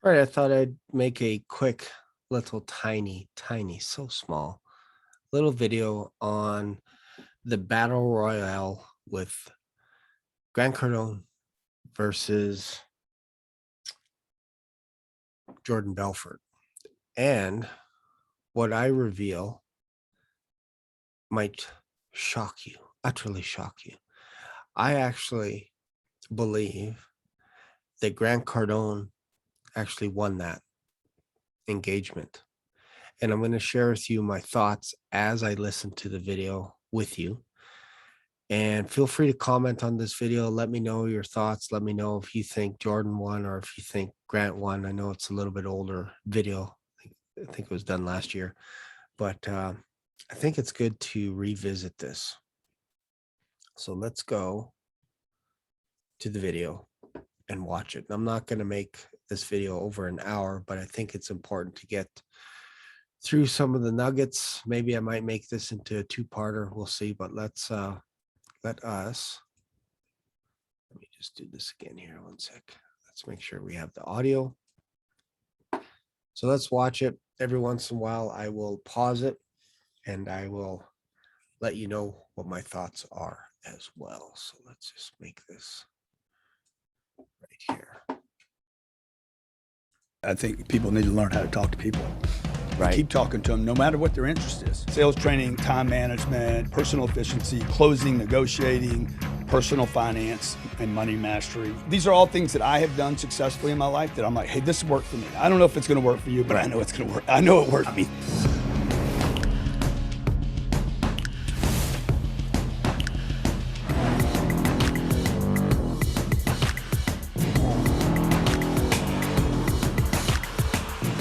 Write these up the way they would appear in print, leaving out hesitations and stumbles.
All right, I thought I'd make a quick little tiny, so small little video on the battle royale with Grant Cardone versus Jordan Belfort. And what I reveal might shock you, utterly shock you. I actually believe that Grant Cardone actually won that engagement. And I'm going to share with you my thoughts as I listen to the video with you. And feel free to comment on this video. Let me know your thoughts. Let me know if you think Jordan won or if you think Grant won. I know it's a little bit older video. I think it was done last year, but I think it's good to revisit this. So let's go to the video and watch it. I'm not going to make this video over an hour, but I think it's important to get through some of the nuggets. Maybe I might make this into a two-parter. We'll see, but let me just do this again here. One sec. Let's make sure we have the audio. So let's watch it. Every once in a while, I will pause it and I will let you know what my thoughts are as well. So let's just make this right here. I think people need to learn how to talk to people. Right. Keep talking to them no matter what their interest is. Sales training, time management, personal efficiency, closing, negotiating, personal finance, and money mastery. These are all things that I have done successfully in my life that I'm like, hey, this worked for me. I don't know if it's going to work for you, but I know it's going to work. I know it worked for me.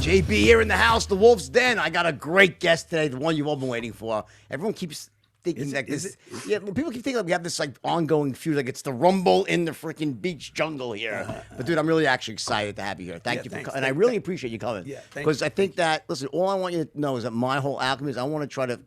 JB here in the house, the Wolf's Den. I got a great guest today, the one you've all been waiting for. Everyone keeps thinking people keep thinking like we have this like ongoing feud, like it's the rumble in the freaking beach jungle here. But dude, I'm really actually excited to have you here. Thank you for coming, and I really appreciate you coming. Yeah, because I think that listen, all I want you to know is that my whole alchemy is I want to try to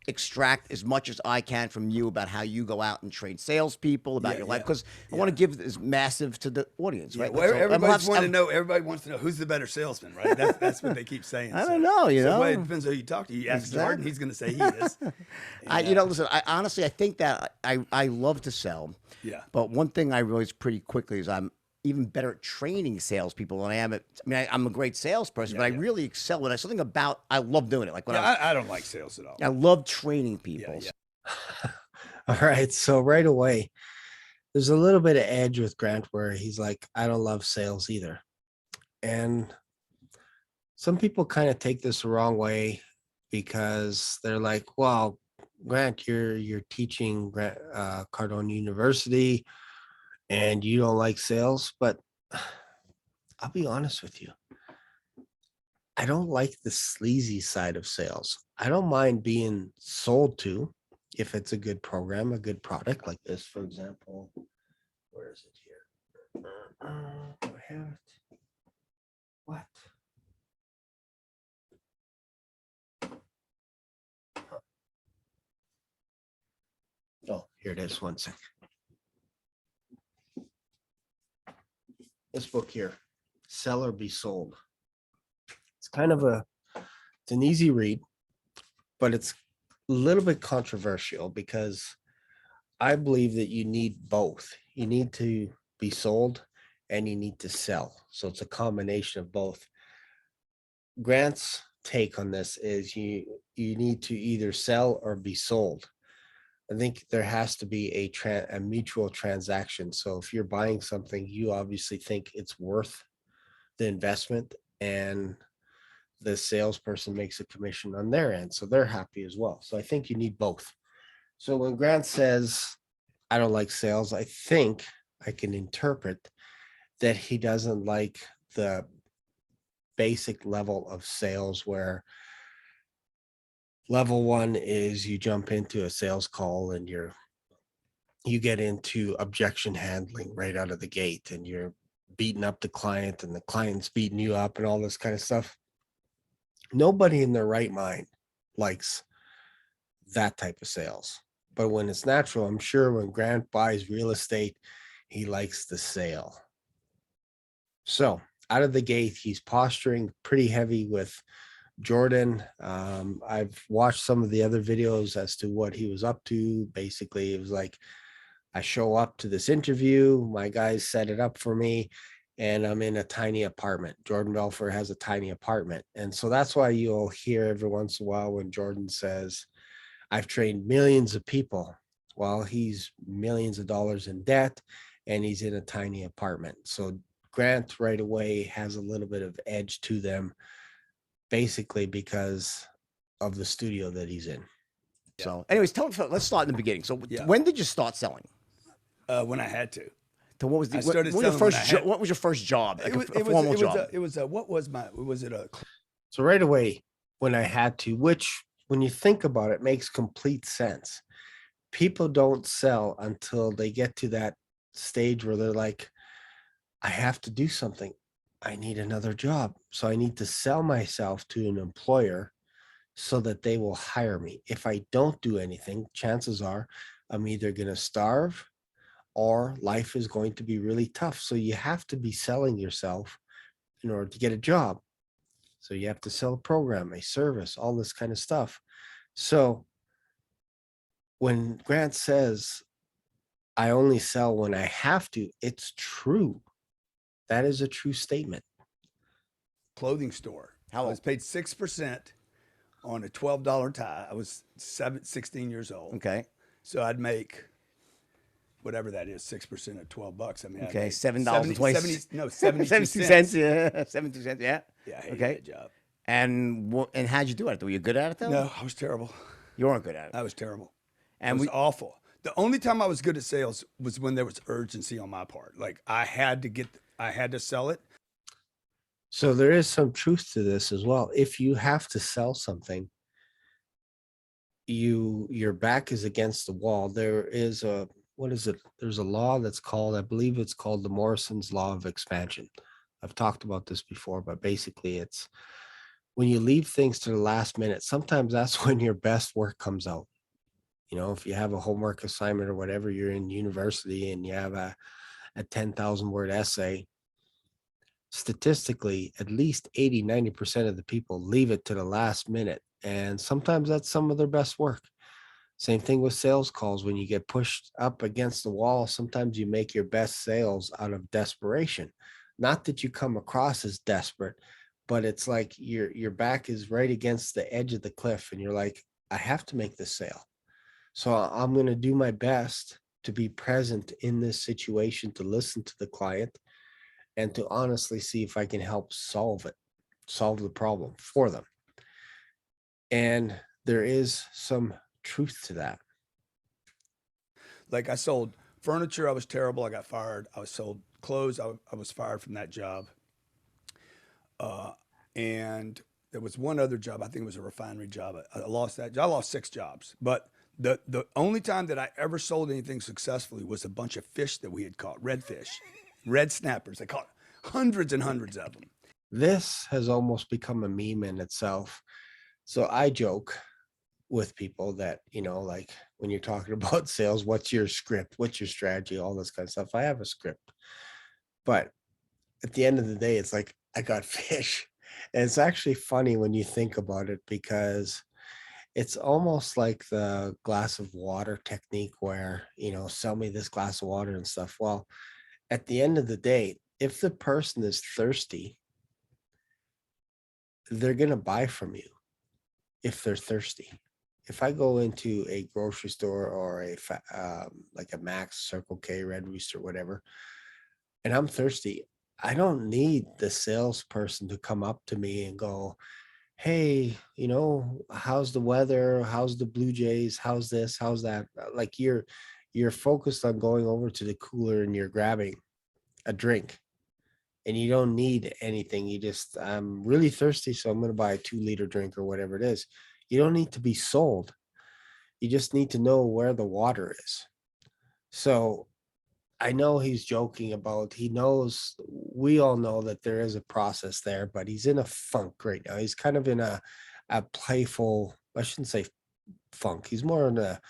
extract as much as I can from you about how you go out and train salespeople, about your life, because I want to give this massive to the audience, right? Well, So everybody wants to know who's the better salesman, right? That's what they keep saying. I don't know, you know. Well, it depends who you talk to. You ask Jordan, he's going to say he is. Listen, I honestly, I think that I love to sell. Yeah. But one thing I realized pretty quickly is I'm even better at training salespeople than I am at. I mean, I'm a great salesperson, but I really excel when I something about. I love doing it. Like when I don't like sales at all. I love training people. All right. So right away, there's a little bit of edge with Grant where he's like, I don't love sales either. And some people kind of take this the wrong way because they're like, well, Grant, you're teaching Cardone University and you don't like sales, but I'll be honest with you. I don't like the sleazy side of sales. I don't mind being sold to if it's a good program, a good product like this, for example. Where is it here? Do I have it? What? Oh, here it is. One second. This book here, Sell or Be Sold. It's kind of it's an easy read, but it's a little bit controversial because I believe that you need both. You need to be sold and you need to sell. So it's a combination of both. Grant's take on this is you need to either sell or be sold. I think there has to be a mutual transaction. So if you're buying something, you obviously think it's worth the investment, and the salesperson makes a commission on their end, so they're happy as well. So I think you need both. So when Grant says, I don't like sales, I think I can interpret that he doesn't like the basic level of sales where level one is you jump into a sales call and you get into objection handling right out of the gate and you're beating up the client and the client's beating you up and all this kind of stuff. Nobody in their right mind likes that type of sales. But when it's natural, I'm sure when Grant buys real estate, he likes the sale. So out of the gate, he's posturing pretty heavy with Jordan. I've watched some of the other videos as to what he was up to. Basically, it was like, I show up to this interview, my guys set it up for me, and I'm in a tiny apartment. Jordan Belfort has a tiny apartment. And so that's why you'll hear every once in a while when Jordan says, I've trained millions of people. Well, he's millions of dollars in debt and he's in a tiny apartment. So Grant right away has a little bit of edge to them, basically because of the studio that he's in. So, anyways, let's start in the beginning. So, Yeah. when did you start selling? When I had to. So what was the I started what was your selling when first I had- what was your first job? Like a formal it was job. what was it a So right away, when I had to, which when you think about it, makes complete sense. People don't sell until they get to that stage where they're like, I have to do something. I need another job. So I need to sell myself to an employer so that they will hire me. If I don't do anything, chances are I'm either going to starve or life is going to be really tough. So you have to be selling yourself in order to get a job. So you have to sell a program, a service, all this kind of stuff. So when Grant says, I only sell when I have to, it's true. That is a true statement. clothing store? How I was paid 6% on a $12 tie. I was 16 years old. Okay. So I'd make whatever that is, 6% of $12. I mean, Okay, I'd $7 make 20 72 72 cents. cents. Yeah, 72 cents. Yeah. Yeah, I hated Okay. that job. And how'd you do it? Were you good at it though? No, I was terrible. You weren't good at it. I was terrible. And It was we awful. The only time I was good at sales was when there was urgency on my part. Like I had to sell it. So there is some truth to this as well. If you have to sell something, your back is against the wall. There is a, what is it? There's a law that's called, I believe it's called the Morrison's Law of Expansion. I've talked about this before, but basically it's when you leave things to the last minute, sometimes that's when your best work comes out. You know, if you have a homework assignment or whatever, you're in university and you have a 10,000 word essay, statistically, at least 80-90% of the people leave it to the last minute. And sometimes that's some of their best work. Same thing with sales calls. When you get pushed up against the wall, sometimes you make your best sales out of desperation. Not that you come across as desperate, but it's like your back is right against the edge of the cliff and you're like, I have to make this sale. So I'm going to do my best to be present in this situation, to listen to the client and to honestly see if I can help solve the problem for them. And there is some truth to that. Like I sold furniture. I was terrible. I got fired. I sold clothes. I was fired from that job. And there was one other job. I think it was a refinery job. I lost that. I lost 6 jobs. But the only time that I ever sold anything successfully was a bunch of fish that we had caught, redfish, red snappers. I caught hundreds and hundreds of them. This has almost become a meme in itself. So I joke with people that, you know, like when you're talking about sales, what's your script? What's your strategy? All this kind of stuff. I have a script. But at the end of the day, it's like, I got fish. And it's actually funny when you think about it because it's almost like the glass of water technique where, you know, sell me this glass of water and stuff. Well, at the end of the day, if the person is thirsty, they're going to buy from you if they're thirsty. If I go into a grocery store or like a Max, Circle K, Red Rooster, whatever, and I'm thirsty, I don't need the salesperson to come up to me and go, hey, you know, how's the weather? How's the Blue Jays? How's this? How's that? Like you're focused on going over to the cooler and you're grabbing a drink and you don't need anything. You just, I'm really thirsty, so I'm going to buy a 2-liter drink or whatever it is. You don't need to be sold. You just need to know where the water is. So I know he's joking about, he knows, we all know that there is a process there, but he's in a funk right now. He's kind of in a playful, I shouldn't say funk. He's more in a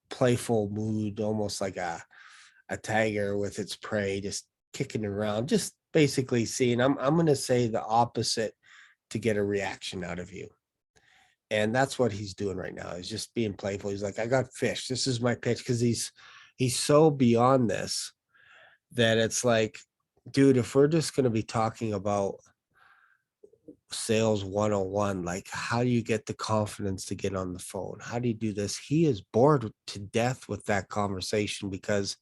playful mood, almost like a tiger with its prey, just kicking it around, just basically seeing, I'm going to say the opposite to get a reaction out of you. And that's what he's doing right now. He's just being playful. He's like, I got fish. This is my pitch. Cause he's so beyond this that it's like, dude, if we're just going to be talking about sales 101, like how do you get the confidence to get on the phone? How do you do this? He is bored to death with that conversation because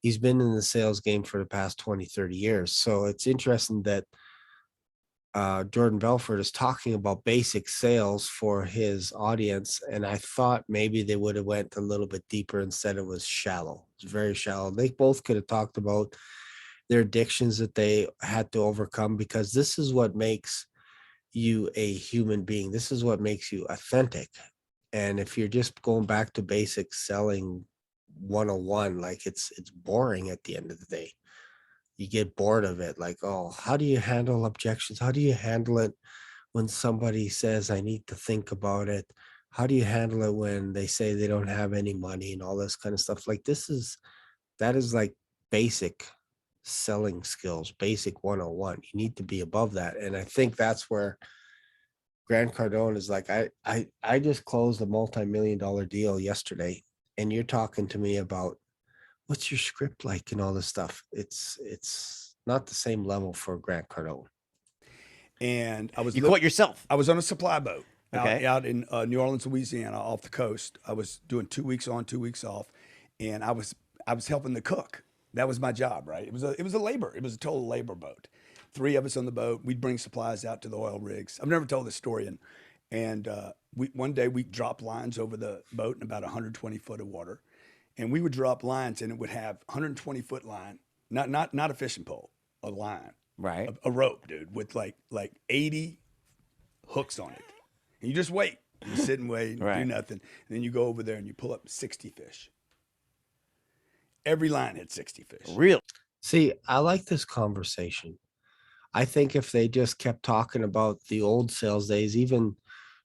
he's been in the sales game for the past 20, 30 years. So it's interesting that Jordan Belfort is talking about basic sales for his audience. And I thought maybe they would have went a little bit deeper. Instead it was shallow. It's very shallow. They both could have talked about their addictions that they had to overcome, because this is what makes you a human being. This is what makes you authentic. And if you're just going back to basic selling 101, like it's boring at the end of the day. You get bored of it. Like, oh, how do you handle objections? How do you handle it when somebody says, I need to think about it? How do you handle it when they say they don't have any money and all this kind of stuff? Like that is like basic selling skills, basic 101. You need to be above that. And I think that's where Grant Cardone is like, I just closed a multi-million-dollar deal yesterday, and you're talking to me about what's your script like and all this stuff. It's not the same level for Grant Cardone. And You caught yourself. I was on a supply boat Okay. out in New Orleans, Louisiana, off the coast. I was doing 2 weeks on, 2 weeks off, and I was helping the cook. That was my job, right? It was a total labor boat. 3 of us on the boat. We'd bring supplies out to the oil rigs. I've never told this story, and one day we dropped lines over the boat in about 120 foot of water, and we would drop lines, and it would have 120-foot line, not a fishing pole, a line, Right. a rope, dude, with like 80 hooks on it. And you just wait. You sit and wait and do Right. nothing. And then you go over there and you pull up 60 fish. Every line had 60 fish. Real. See, I like this conversation. I think if they just kept talking about the old sales days, even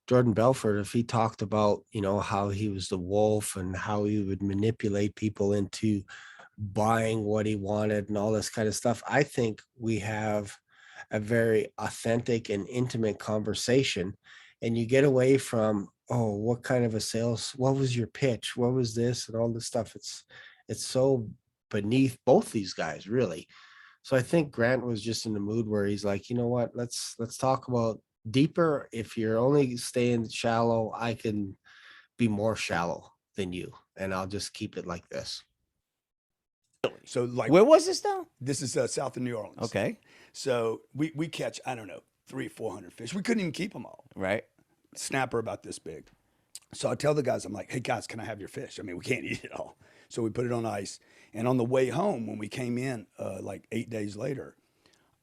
Jordan Belfort, if he talked about, how he was the wolf and how he would manipulate people into buying what he wanted and all this kind of stuff, I think we have a very authentic and intimate conversation. And you get away from, oh, what kind of a sales, what was your pitch? What was this and all this stuff? It's so beneath both these guys, really. So I think Grant was just in the mood where he's like, you know what, let's talk about deeper. If you're only staying shallow, I can be more shallow than you, and I'll just keep it like this. So like, Where was this though? this is south of New Orleans. Okay. So we catch, I don't know, 300 or 400 fish. We couldn't even keep them all. Right. Snapper about this big. So I tell the guys, I'm like, hey guys, can I have your fish? I mean, we can't eat it all. So we put it on ice. And on the way home, when we came in like 8 days later,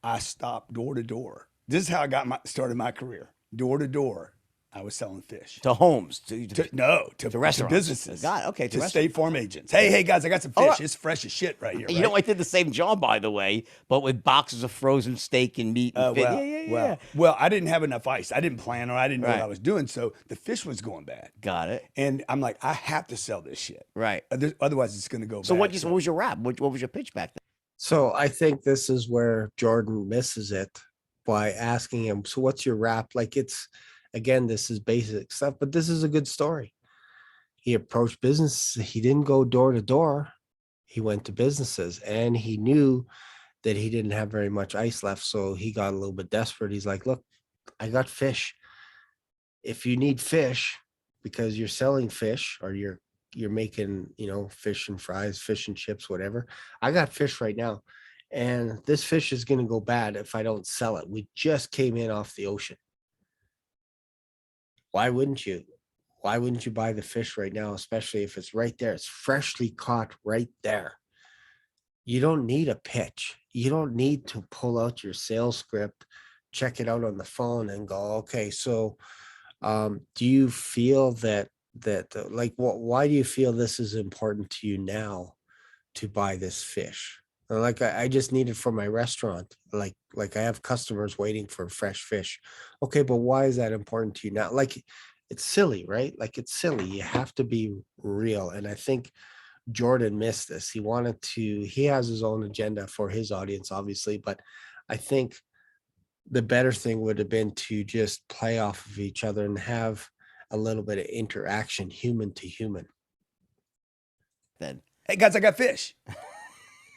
I stopped door to door. This is how I started my career. Door to door, I was selling fish. To homes. To restaurants. To businesses. God, okay, to to State Farm agents. Hey guys, I got some fish. right. It's fresh as shit right here. You right? know, I did the same job, by the way, but with boxes of frozen steak and meat. And fish. Yeah. Well, I didn't have enough ice. I didn't plan or I didn't know what Right. I was doing. So the fish was going bad. Got it. And I'm like, I have to sell this shit. Right. Otherwise, it's going to go So bad. what was your rap? What was your pitch back then? So I think this is where Jordan misses it by asking him, so what's your rap? Like, it's, again, this is basic stuff, but this is a good story. He approached business. He didn't go door to door. He went to businesses, and he knew that he didn't have very much ice left. So he got a little bit desperate. He's like, look, I got fish. If you need fish because you're selling fish, or you're making, fish and fries, fish and chips, whatever, I got fish right now. And this fish is going to go bad if I don't sell it. We just came in off the ocean. Why wouldn't you? Why wouldn't you buy the fish right now, especially if it's right there? It's freshly caught right there. You don't need a pitch. You don't need to pull out your sales script, check it out on the phone and go, okay, so do you feel that why do you feel this is important to you now to buy this fish? Like, I just need it for my restaurant. Like I have customers waiting for fresh fish. Okay, but why is that important to you now? Like, it's silly, right? Like, it's silly. You have to be real. And I think Jordan missed this. He has his own agenda for his audience, obviously, but I think the better thing would have been to just play off of each other and have a little bit of interaction, human to human. Then Hey guys, I got fish.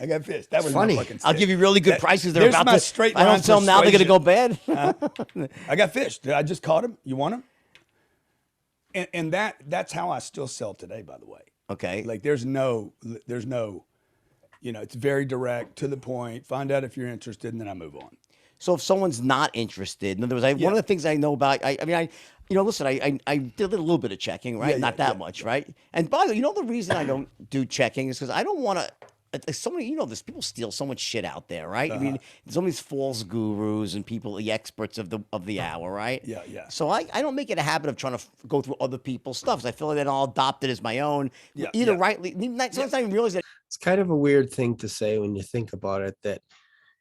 I got fish. That was funny. my fucking I'll stick. give you really good That- prices. They're there's about my to. straight If I don't line sell them now, they're going to go bad. I got fish. I just caught him. You want him? And that's how I still sell today, by the way. Okay. Like there's no, it's very direct, to the point. Find out if you're interested, and then I move on. So if someone's not interested, in other words, one of the things I know about, listen, I did a little bit of checking, right? Yeah, Not that much, right? And by the way, the reason I don't do checking is because I don't want to. So many, there's people steal so much shit out there, right? I mean, there's so many false gurus and people, the experts of the hour, right? Yeah, yeah. So I don't make it a habit of trying to go through other people's stuff. So I feel like then I'll adopt it as my own, rightly. Sometimes I even realize that. It's kind of a weird thing to say when you think about it, that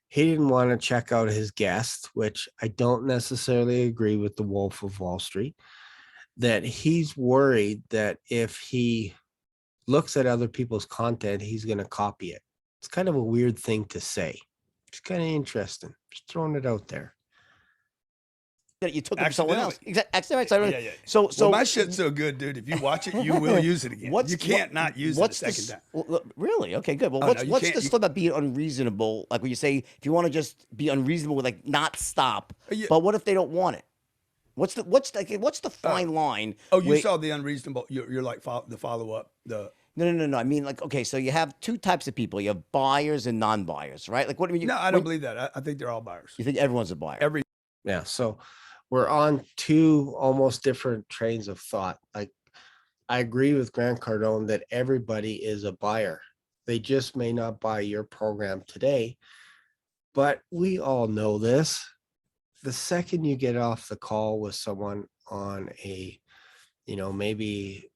he didn't want to check out his guest, which I don't necessarily agree with the Wolf of Wall Street, that he's worried that if he looks at other people's content, he's going to copy it. It's kind of a weird thing to say. It's kind of interesting. Just throwing it out there. That you took it from someone else. Exactly. Yeah. So my shit's so good, dude. If you watch it, you will use it again. You can't not use it a second time. Well, really? Okay, good. Well, Oh, no, what's the stuff about being unreasonable? Like when you say, if you want to just be unreasonable with like not stop, but what if they don't want it? What's the fine line? Oh, you saw the unreasonable. You're like the follow up. No. I mean, like, okay, so you have two types of people. You have buyers and non-buyers, right? Like, what do you? No, I don't believe that. I think they're all buyers. You think everyone's a buyer? Yeah. So we're on two almost different trains of thought. Like, I agree with Grant Cardone that everybody is a buyer. They just may not buy your program today, but we all know this. The second you get off the call with someone on a, maybe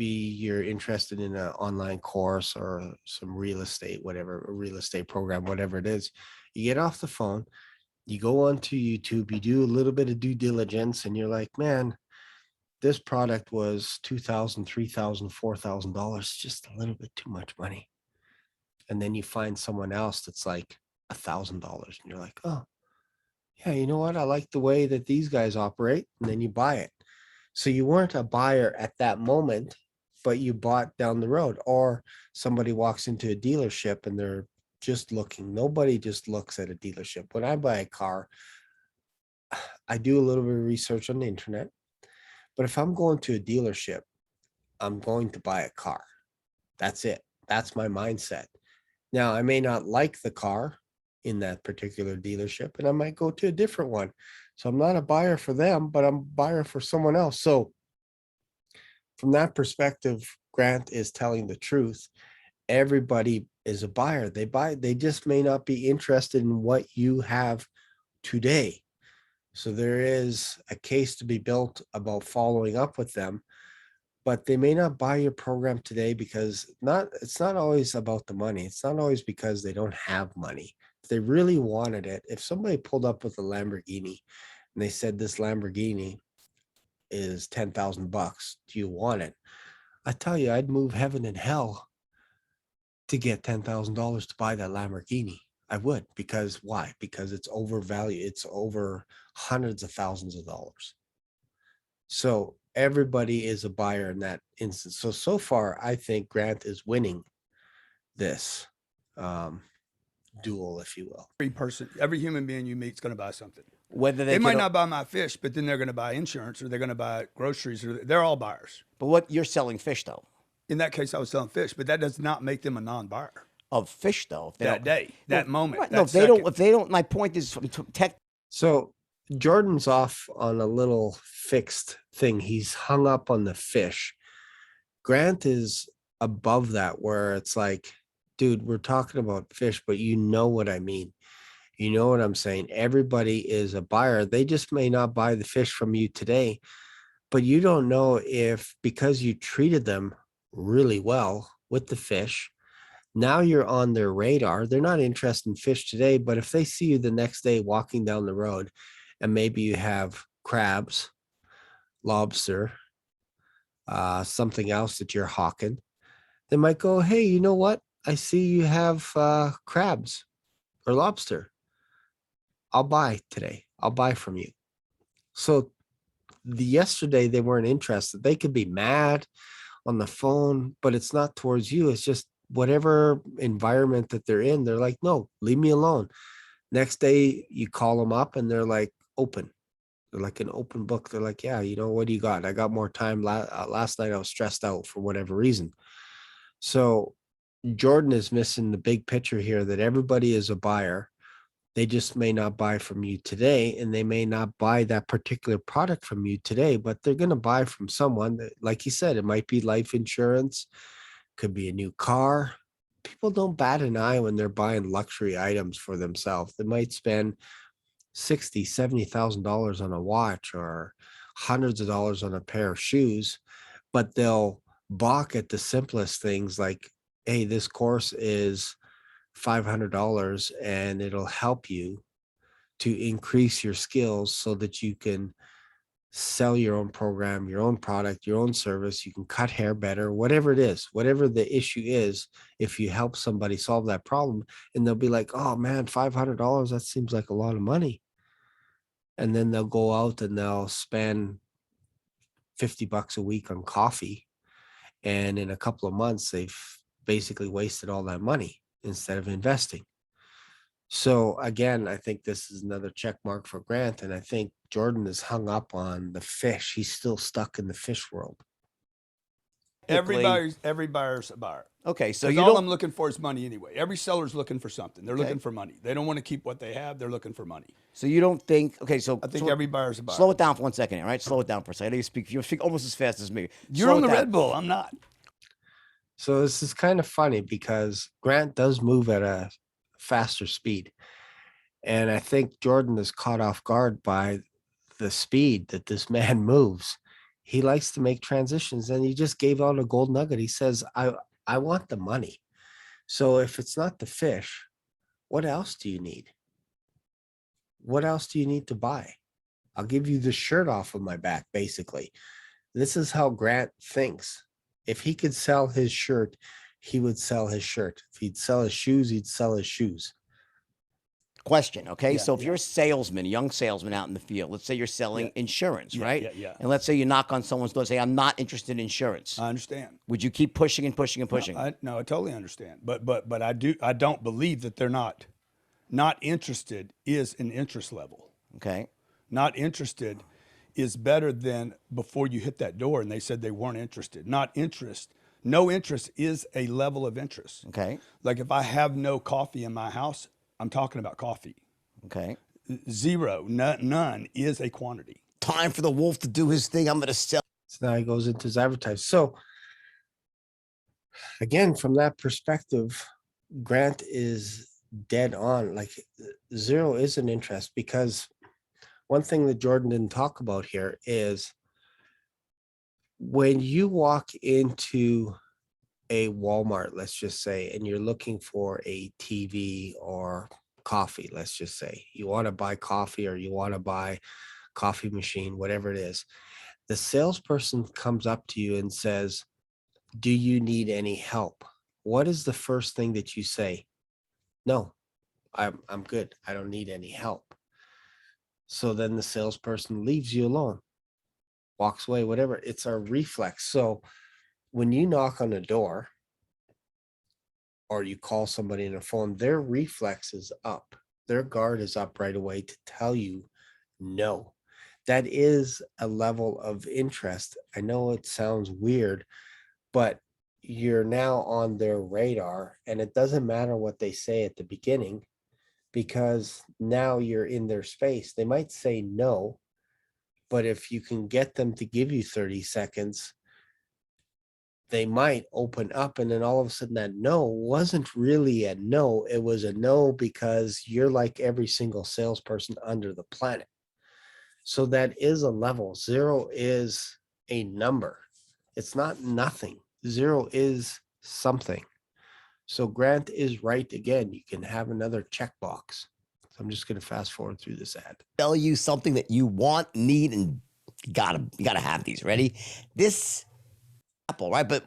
you're interested in an online course or some real estate, whatever, a real estate program, whatever it is, you get off the phone, you go onto YouTube, you do a little bit of due diligence, and you're like, man, this product was $2,000, $3,000, $4,000, just a little bit too much money. And then you find someone else that's like $1,000, and you're like, oh, yeah, you know what? I like the way that these guys operate. And then you buy it. So you weren't a buyer at that moment, but you bought down the road. Or somebody walks into a dealership and they're just looking. Nobody just looks at a dealership. When I buy a car, I do a little bit of research on the internet. But if I'm going to a dealership, I'm going to buy a car. That's it. That's my mindset. Now, I may not like the car in that particular dealership, and I might go to a different one. So I'm not a buyer for them, but I'm a buyer for someone else. So from that perspective, Grant is telling the truth. Everybody is a buyer. They just may not be interested in what you have today. So there is a case to be built about following up with them, but they may not buy your program today because it's not always about the money. It's not always because they don't have money. If they really wanted it, if somebody pulled up with a Lamborghini and they said this Lamborghini is $10,000, do you want it? I tell you, I'd move heaven and hell to get $10,000 to buy that Lamborghini. I would, because why? Because it's overvalued. It's over hundreds of thousands of dollars. So everybody is a buyer in that instance. So far, I think Grant is winning this duel, if you will. Every human being you meet is going to buy something. Whether They might not buy my fish, but then they're going to buy insurance, or they're going to buy groceries, or they're all buyers. But what you're selling fish though? In that case, I was selling fish, but that does not make them a non-buyer. Of fish though, if they That don't, day, that moment. right, that no, if they don't. My point is, So Jordan's off on a little fixed thing. He's hung up on the fish. Grant is above that, where it's like, dude, we're talking about fish, but you know what I mean. You know what I'm saying? Everybody is a buyer. They just may not buy the fish from you today, but you don't know if, because you treated them really well with the fish, now you're on their radar. They're not interested in fish today, but if they see you the next day walking down the road and maybe you have crabs, lobster, something else that you're hawking, They might go, hey, you know what? I see you have crabs or lobster. I'll buy today. I'll buy from you. So yesterday they weren't interested. They could be mad on the phone, but it's not towards you. It's just whatever environment that they're in. They're like, no, leave me alone. Next day you call them up and they're like open. They're like an open book. They're like, yeah, you know, what do you got? I got more time. Last night I was stressed out for whatever reason. So Jordan is missing the big picture here that everybody is a buyer. They just may not buy from you today, and they may not buy that particular product from you today, but they're going to buy from someone that, like you said, it might be life insurance, could be a new car. People don't bat an eye when they're buying luxury items for themselves. They might spend $60,000, $70,000 on a watch or hundreds of dollars on a pair of shoes, but they'll balk at the simplest things like, hey, this course is $500 and it'll help you to increase your skills so that you can sell your own program, your own product, your own service. You can cut hair better, whatever it is, whatever the issue is. If you help somebody solve that problem, and they'll be like, oh man, $500, that seems like a lot of money. And then they'll go out and they'll spend $50 a week on coffee. And in a couple of months, they've basically wasted all that money instead of investing. So again, I think this is another check mark for Grant. And I think Jordan is hung up on the fish. He's still stuck in the fish world. Every buyer's a buyer. Okay, so All I'm looking for is money anyway. Every seller's looking for something. They're looking for money. They don't want to keep what they have. They're looking for money. So you don't think? Okay, so I think every buyer's a buyer. Slow it down for 1 second, all right? Slow it down for a second. I know you speak almost as fast as me. You're Slow on it the down. Red Bull. I'm not. So this is kind of funny because Grant does move at a faster speed. And I think Jordan is caught off guard by the speed that this man moves. He likes to make transitions, and he just gave out a gold nugget. He says, I want the money. So if it's not the fish, what else do you need? What else do you need to buy? I'll give you the shirt off of my back, basically. This is how Grant thinks. If he could sell his shirt, he would sell his shirt. If he'd sell his shoes, he'd sell his shoes. Question, okay? Yeah, so if you're a salesman, a young salesman out in the field, let's say you're selling insurance, right? Yeah. And let's say you knock on someone's door and say, I'm not interested in insurance. I understand. Would you keep pushing and pushing and pushing? No, I totally understand. But I don't believe that they're not. Not interested is an interest level. Okay. Not interested is better than before you hit that door and they said they weren't interested. Not interest. No interest is a level of interest. Okay. Like if I have no coffee in my house, I'm talking about coffee. Okay. Zero, none is a quantity. Time for the wolf to do his thing. I'm going to sell. So now he goes into his advertising. So again, from that perspective, Grant is dead on. Like zero is an interest, because one thing that Jordan didn't talk about here is when you walk into a Walmart, let's just say, and you're looking for a TV or coffee, let's just say you want to buy coffee or you want to buy coffee machine, whatever it is, the salesperson comes up to you and says, do you need any help? What is the first thing that you say? No, I'm good. I don't need any help. So then the salesperson leaves you alone, walks away, whatever. It's our reflex. So when you knock on a door or you call somebody on the phone, their reflex is up. Their guard is up right away to tell you no. That is a level of interest. I know it sounds weird, but you're now on their radar, and it doesn't matter what they say at the beginning, because now you're in their space. They might say no, but if you can get them to give you 30 seconds, they might open up, and then all of a sudden that no wasn't really a no. It was a no because you're like every single salesperson under the planet. So that is a level. Zero is a number. It's not nothing. Zero is something. So Grant is right again. You can have another checkbox. So I'm just going to fast forward through this ad. Sell you something that you want, need, and you gotta have these. Ready? This Apple, right? But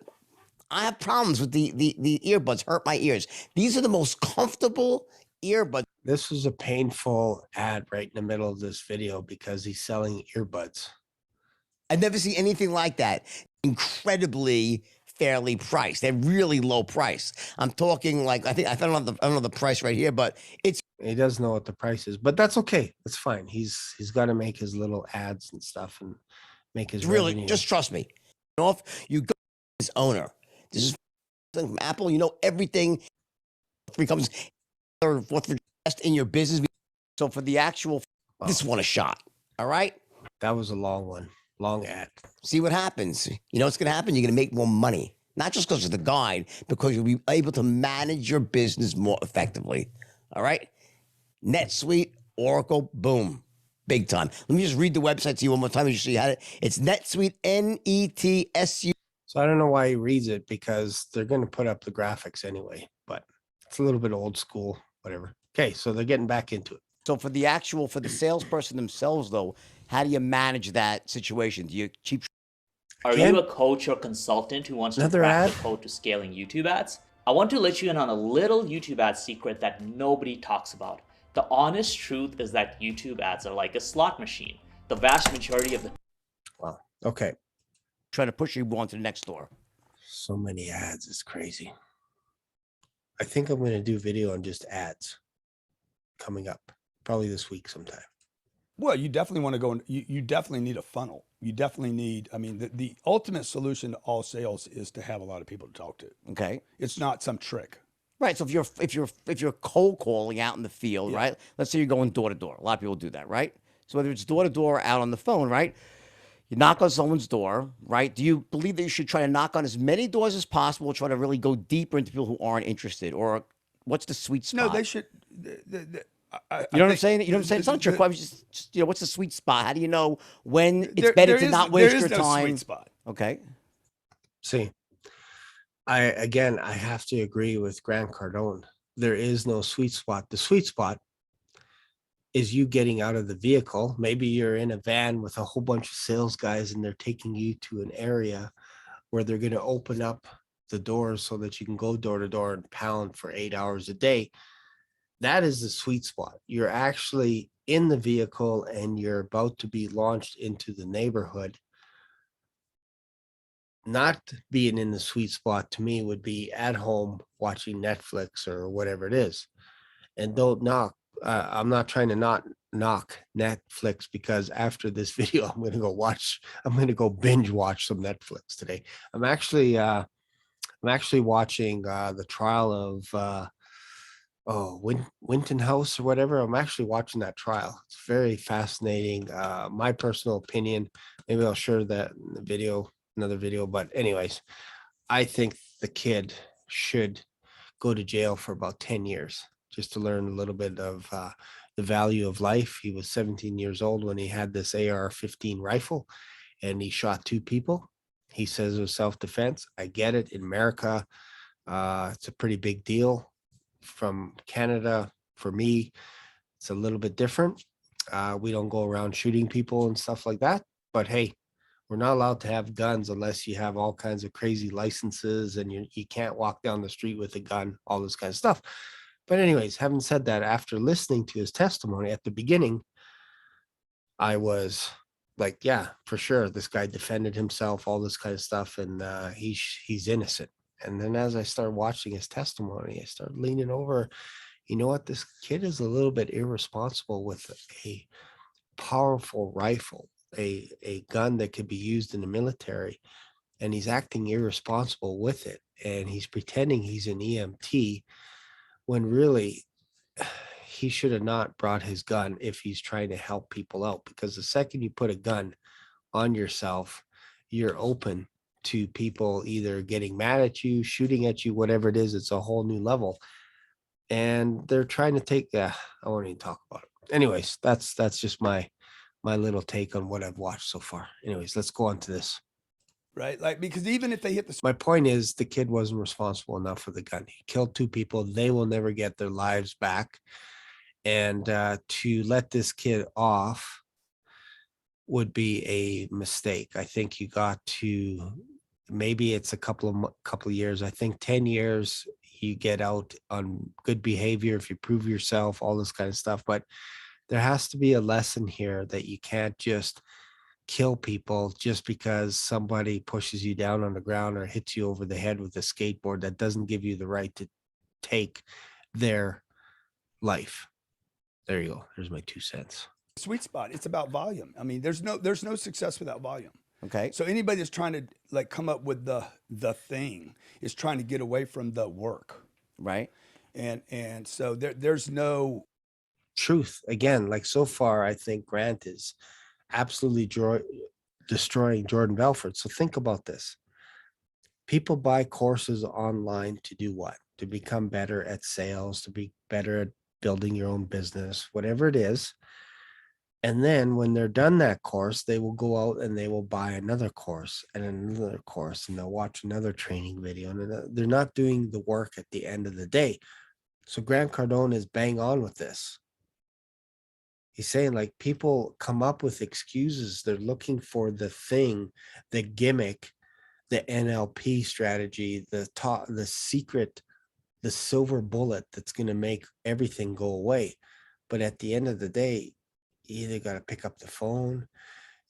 I have problems with the earbuds. Hurt my ears. These are the most comfortable earbuds. This was a painful ad right in the middle of this video because he's selling earbuds. I've never seen anything like that. Incredibly fairly priced. They're really low price. I'm talking like I don't know the price right here, but it's He doesn't know what the price is, but that's okay. That's fine. He's got to make his little ads and stuff and make his really revenue. just trust me. Off you go to this owner. This is from Apple. You know everything becomes third or fourth best in your business. So for the actual, this one a shot. All right. That was a long one. Long ad. See what happens. You know what's going to happen? You're going to make more money, not just because of the guide, because you'll be able to manage your business more effectively. All right. NetSuite, Oracle, boom, big time. Let me just read the website to you one more time. You see how it's NetSuite, NETSU. So I don't know why he reads it because they're going to put up the graphics anyway, but it's a little bit old school, whatever. Okay. So they're getting back into it. So for the salesperson themselves, though, how do you manage that situation? Do you keep? Are Again? you a coach or consultant who wants to Another crack ad? the code to scaling YouTube ads? I want to let you in on a little YouTube ad secret that nobody talks about. The honest truth is that YouTube ads are like a slot machine. The vast majority of the Wow. Okay. Trying to push you on to the next door. So many ads. It's crazy. I think I'm going to do video on just ads coming up probably this week sometime. Well, you definitely want to go, you definitely need a funnel. You definitely need, I mean, the ultimate solution to all sales is to have a lot of people to talk to. Okay. It's not some trick. Right. So if you're cold calling out in the field, Yeah. right? Let's say you're going door to door. A lot of people do that, right? So whether it's door to door or out on the phone, right? You knock on someone's door, right? Do you believe that you should try to knock on as many doors as possible, try to really go deeper into people who aren't interested? Or what's the sweet spot? No, they should. You know what I'm saying? You know what I'm saying? It's not a trick question. Just, what's the sweet spot? How do you know when it's better to not waste your time? Sweet spot. Okay. See, I have to agree with Grant Cardone. There is no sweet spot. The sweet spot is you getting out of the vehicle. Maybe you're in a van with a whole bunch of sales guys and they're taking you to an area where they're going to open up the doors so that you can go door to door and pound for 8 hours a day. That is the sweet spot. You're actually in the vehicle and you're about to be launched into the neighborhood. Not being in the sweet spot to me would be at home watching Netflix or whatever it is. And don't knock. I'm not trying to not knock Netflix because after this video, I'm going to go binge watch some Netflix today. I'm actually watching the trial of Winton House or whatever. I'm actually watching that trial. It's very fascinating. My personal opinion, maybe I'll share that in the video, another video. But anyways, I think the kid should go to jail for about 10 years just to learn a little bit of the value of life. He was 17 years old when he had this AR-15 rifle and he shot 2 people. He says it was self-defense. I get it. In America, it's a pretty big deal. From Canada, for me, it's a little bit different. We don't go around shooting people and stuff like that. But hey, we're not allowed to have guns unless you have all kinds of crazy licenses and you can't walk down the street with a gun, all this kind of stuff. But anyways, having said that, after listening to his testimony at the beginning, I was like, yeah, for sure. This guy defended himself, all this kind of stuff. And he's innocent. And then as I started watching his testimony, I started leaning over. You know what? This kid is a little bit irresponsible with a powerful rifle, a gun that could be used in the military. And he's acting irresponsible with it. And he's pretending he's an EMT when really he should have not brought his gun if he's trying to help people out. Because the second you put a gun on yourself, you're open to people either getting mad at you, shooting at you, whatever it is. It's a whole new level. And they're trying to take, I won't even talk about it. Anyways, that's just my little take on what I've watched so far. Anyways, let's go on to this. Right? Like, because even if they hit the My point is the kid wasn't responsible enough for the gun. He killed 2 people. They will never get their lives back. And to let this kid off would be a mistake. I think you got to maybe it's a couple of years. I think 10 years you get out on good behavior if you prove yourself, all this kind of stuff. But there has to be a lesson here that you can't just kill people just because somebody pushes you down on the ground or hits you over the head with a skateboard. That doesn't give you the right to take their life. There you go. There's my 2 cents. Sweet spot. It's about volume. I mean, there's no success without volume. Okay. So anybody that's trying to like come up with the thing is trying to get away from the work. Right. And so there's no Truth. Again, like so far, I think Grant is absolutely destroying Jordan Belfort. So think about this. People buy courses online to do what? To become better at sales, to be better at building your own business, whatever it is. And then when they're done that course, they will go out and they will buy another course and another course, and they'll watch another training video. And they're not doing the work at the end of the day. So Grant Cardone is bang on with this. He's saying like people come up with excuses. They're looking for the thing, the gimmick, the NLP strategy, the secret, the silver bullet that's going to make everything go away. But at the end of the day, you either got to pick up the phone,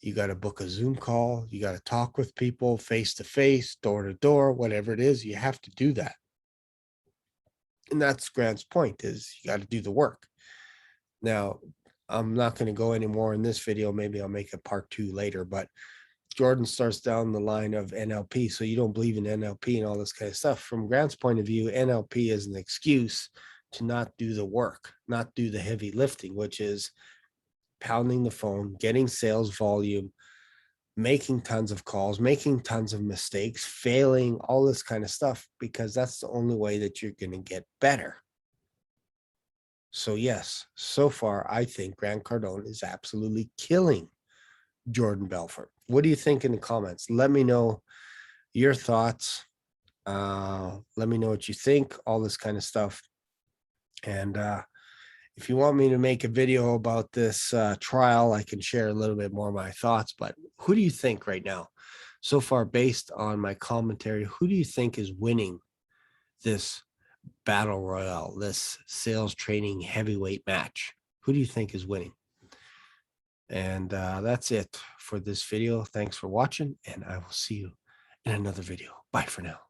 you got to book a Zoom call, you got to talk with people face to face, door to door, whatever it is, you have to do that. And that's Grant's point, is you got to do the work. Now, I'm not going to go any more in this video. Maybe I'll make a part 2 later, but Jordan starts down the line of NLP. So you don't believe in NLP and all this kind of stuff. From Grant's point of view, NLP is an excuse to not do the work, not do the heavy lifting, which is pounding the phone, getting sales volume, making tons of calls, making tons of mistakes, failing, all this kind of stuff, because that's the only way that you're going to get better. So yes, so far, I think Grant Cardone is absolutely killing Jordan Belfort. What do you think in the comments? Let me know your thoughts. Let me know what you think, all this kind of stuff. And if you want me to make a video about this trial, I can share a little bit more of my thoughts. But who do you think right now, so far, based on my commentary, who do you think is winning this battle royale, this sales training heavyweight match? Who do you think is winning? And that's it for this video. Thanks for watching, and I will see you in another video. Bye for now.